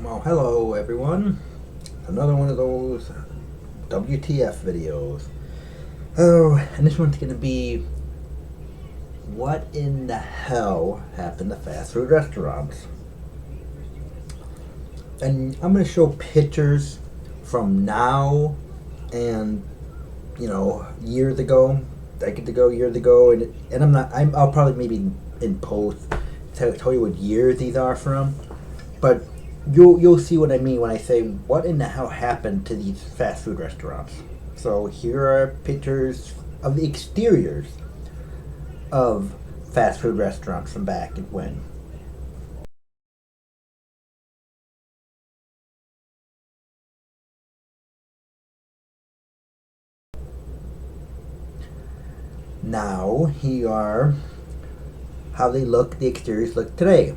Well, hello everyone. Another one of those WTF videos. Oh, and this one's gonna be what in the hell happened to fast food restaurants? And I'm gonna show pictures from now and years ago, decades ago, years ago, and I'll probably maybe in post tell you what years these are from, but you'll see what I mean when I say what in the hell happened to these fast food restaurants. So here are pictures of the exteriors of fast food restaurants from back and when. Now here are how the exteriors look today.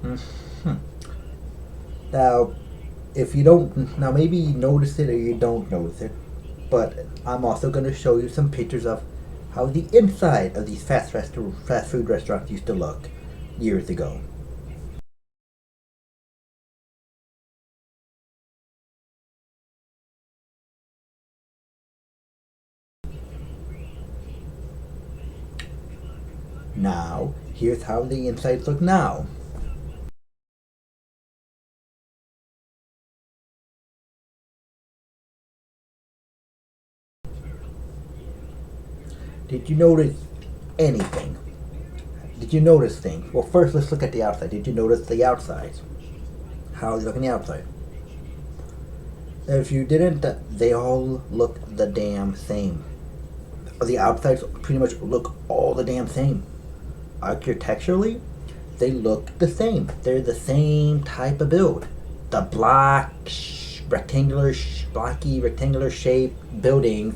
Mhm. Now, if you don't, now maybe you notice it or you don't notice it, but I'm also going to show you some pictures of how the inside of these fast food restaurants used to look years ago. Now, here's how the insides look now. Did you notice anything? Did you notice things? Well, first let's look at the outside. Did you notice the outside? How they look on the outside? If you didn't, they all look the damn same. The outsides pretty much look all the damn same. Architecturally, they look the same. They're the same type of build. The blocky rectangular shaped buildings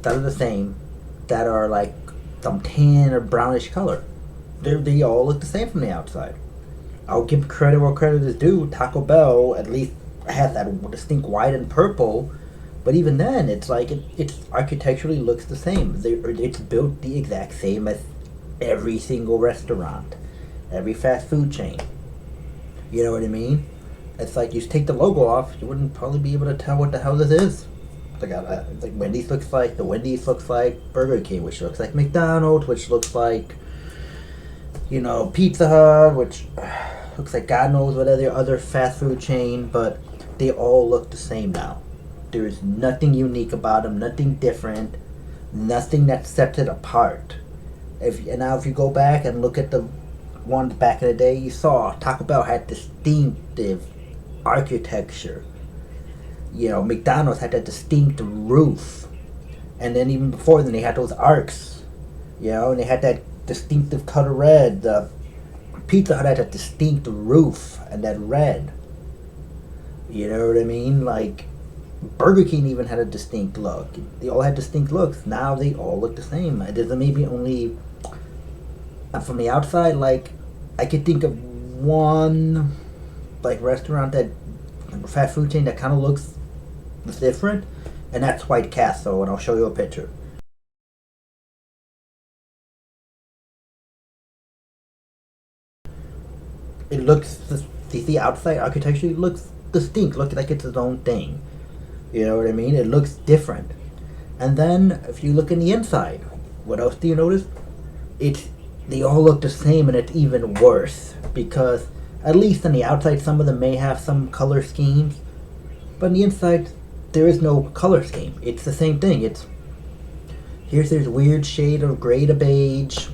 that are the same, that are like some tan or brownish color. They all look the same from the outside. I'll give credit where credit is due. Taco Bell at least has that distinct white and purple, but even then, it's like it's architecturally looks the same. It's built the exact same as every single restaurant, every fast food chain. You know what I mean? It's like you take the logo off, you wouldn't probably be able to tell what the hell this is. Like Wendy's looks like the Wendy's looks like Burger King, which looks like McDonald's, which looks like Pizza Hut, which looks like God knows what other fast food chain, but they all look the same now. There's nothing unique about them, nothing different, nothing that sets it apart. If you go back and look at the ones back in the day, you saw Taco Bell had distinctive architecture. McDonald's had that distinct roof, and then even before then they had those arcs. And they had that distinctive color red. The Pizza Hut had a distinct roof and that red. You know what I mean? Like Burger King even had a distinct look. They all had distinct looks. Now they all look the same. There's maybe only from the outside, like I could think of one like restaurant that fast food chain that kind of looks different, and that's White Castle. And I'll show you a picture. It looks the outside architecture looks distinct, look like it's its own thing. You know what I mean? It looks different. And then if you look in the inside, what else do you notice? It's they all look the same, and it's even worse because at least on the outside, some of them may have some color schemes, but on the inside, there is no color scheme. It's the same thing. Here's this weird shade of gray to beige,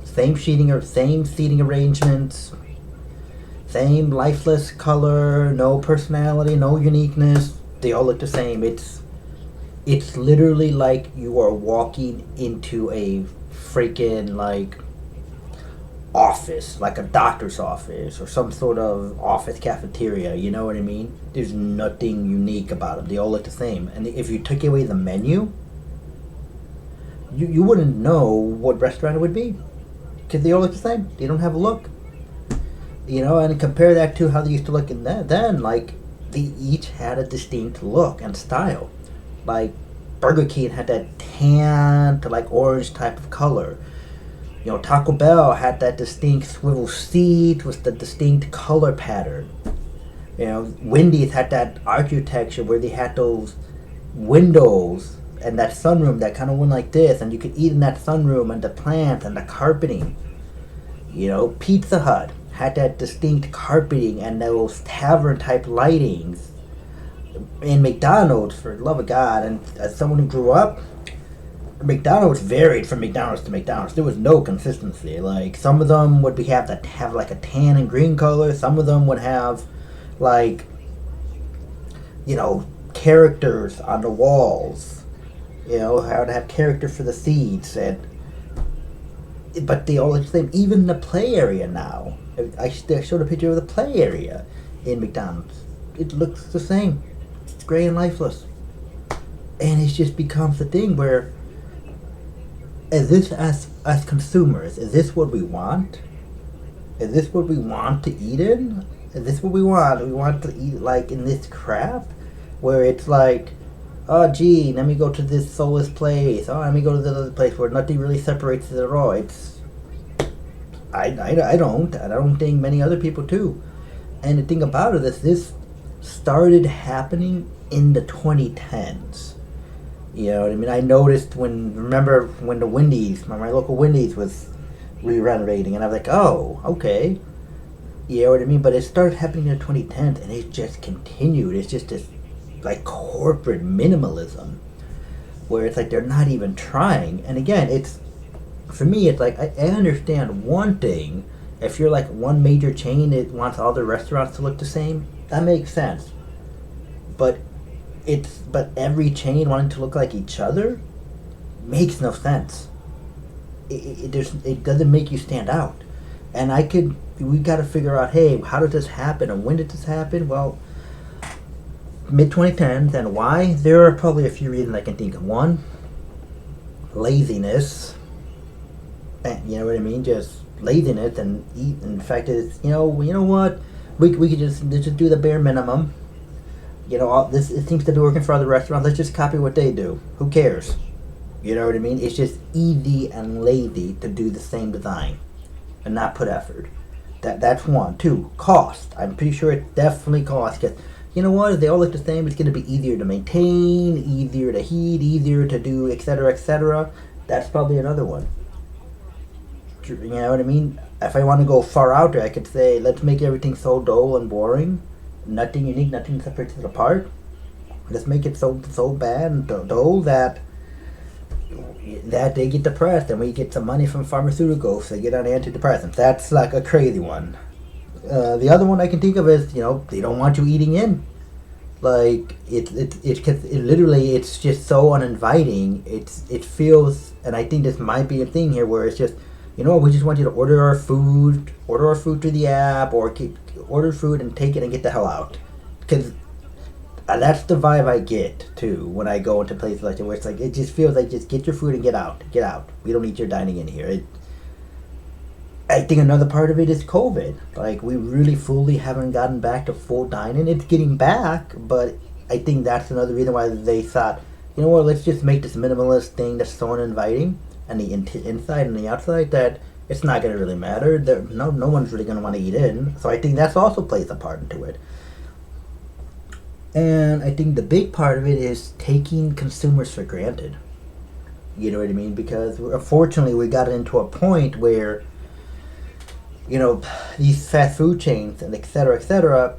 same seating arrangements, same lifeless color, no personality, no uniqueness. They all look the same. It's literally like you are walking into a freaking like office, like a doctor's office or some sort of office cafeteria. You know what I mean? There's nothing unique about them. They all look the same. And if you took away the menu, you wouldn't know what restaurant it would be because they all look the same. They don't have a look. And compare that to how they used to look in then. Like they each had a distinct look and style. Like Burger King had that tan to like orange type of color. You know, Taco Bell had that distinct swivel seat with the distinct color pattern. You know, Wendy's had that architecture where they had those windows and that sunroom that kind of went like this, and you could eat in that sunroom and the plants and the carpeting. You know, Pizza Hut had that distinct carpeting and those tavern type lightings. In McDonald's, for the love of God, and as someone who grew up, McDonald's varied from McDonald's to McDonald's. There was no consistency. Like some of them would have like a tan and green color. Some of them would have like, you know, characters on the walls. You know, how to have character for the seats, and but they all look the same. Even the play area now. I showed a picture of the play area in McDonald's. It looks the same. It's gray and lifeless, and it just becomes a thing where, as consumers, is this what we want? Is this what we want to eat in? Is this what we want? We want to eat like in this crap, where it's like, oh gee, let me go to this soulless place. Oh, let me go to this other place where nothing really separates it at all. I don't think many other people do. And the thing about it is this started happening in the 2010s. You know what I mean? I noticed remember when the Wendy's, my local Wendy's was re-renovating, and I was like, oh, okay. You know what I mean? But it started happening in the 2010s, and it just continued. It's just this, like, corporate minimalism, where it's like they're not even trying. And again, for me, it's like, I understand one thing. If you're like one major chain that wants all the restaurants to look the same, that makes sense. But every chain wanting to look like each other makes no sense. It doesn't make you stand out. And we got to figure out, hey, how did this happen and when did this happen? Well, mid 2010s, and why? There are probably a few reasons I can think of. One, laziness. You know what I mean? Just laziness, and in fact, is you know what? We could just do the bare minimum. You know, it seems to be working for other restaurants. Let's just copy what they do. Who cares? You know what I mean? It's just easy and lazy to do the same design and not put effort. That's one. Two, cost. I'm pretty sure it definitely costs. Because you know what? If they all look the same, it's going to be easier to maintain, easier to heat, easier to do, etc., etc. That's probably another one. You know what I mean? If I want to go far out there, I could say, let's make everything so dull and boring. Nothing unique, nothing separates it apart. Let's make it so bad and dull that they get depressed, and we get some money from pharmaceuticals. They get on antidepressants. That's like a crazy one. The other one I can think of is, you know, they don't want you eating in. Like it literally, it's just so uninviting. It feels, and I think this might be a thing here where it's just, you know, we just want you to order our food through the app, or order food and take it and get the hell out. Because that's the vibe I get too when I go into places like that, where it's like, it just feels like, just get your food and get out. We don't need your dining in here. I think another part of it is COVID. Like, we really fully haven't gotten back to full dining. It's getting back, but I think that's another reason why they thought, you know what, let's just make this minimalist thing that's so uninviting, and the inside and the outside, that it's not going to really matter. No one's really going to want to eat in. So I think that's also plays a part into it. And I think the big part of it is taking consumers for granted. You know what I mean? Because unfortunately, we got into a point where, you know, these fast food chains and et cetera,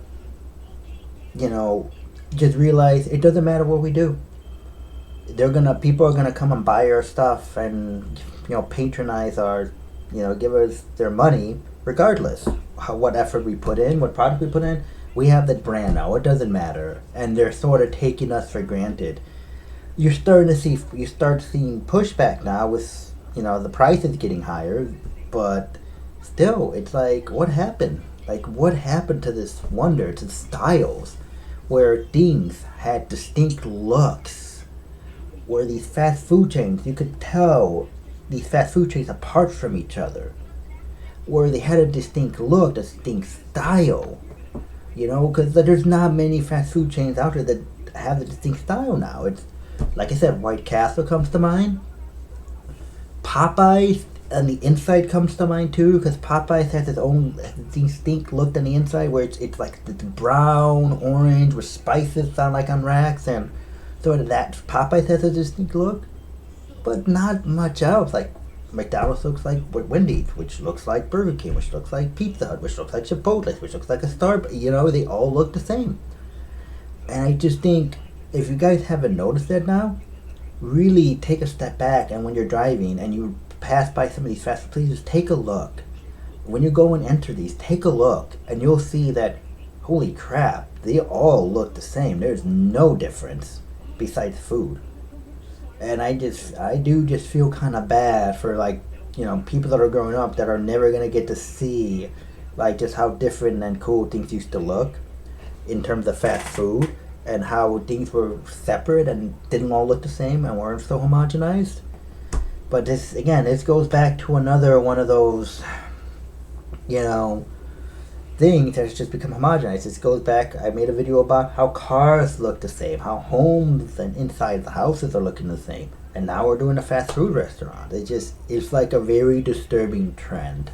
you know, just realize it doesn't matter what we do. People are gonna come and buy our stuff and, you know, patronize our, you know, give us their money regardless what effort we put in, what product we put in. We have that brand now. It doesn't matter, and they're sort of taking us for granted. You start seeing pushback now with, you know, the price is getting higher, but still, it's like, what happened? Like, what happened to this wonder, to styles, where things had distinct looks, where these fast food chains, you could tell these fast food chains apart from each other, where they had a distinct look, a distinct style, you know, because there's not many fast food chains out there that have a distinct style now. Like I said, White Castle comes to mind. Popeyes on the inside comes to mind too, because Popeyes has its own distinct look on the inside, where it's like it's brown, orange, with spices sound like on racks, and sort of that Popeyes has a distinct look, but not much else. Like McDonald's looks like Wendy's, which looks like Burger King, which looks like Pizza Hut, which looks like Chipotle, which looks like a Starbucks. You know, they all look the same. And I just think, if you guys haven't noticed that now, really take a step back, and when you're driving and you pass by some of these fast food places, take a look. When you go and enter these, take a look, and you'll see that, holy crap, they all look the same. There's no difference besides food. And I do just feel kind of bad for, like, people that are growing up that are never gonna get to see, like, just how different and cool things used to look in terms of fast food, and how things were separate and didn't all look the same and weren't so homogenized. But this goes back to another one of those, things that's just become homogenized. This goes back, I made a video about how cars look the same, how homes and inside the houses are looking the same. And now we're doing a fast food restaurant. It's like a very disturbing trend.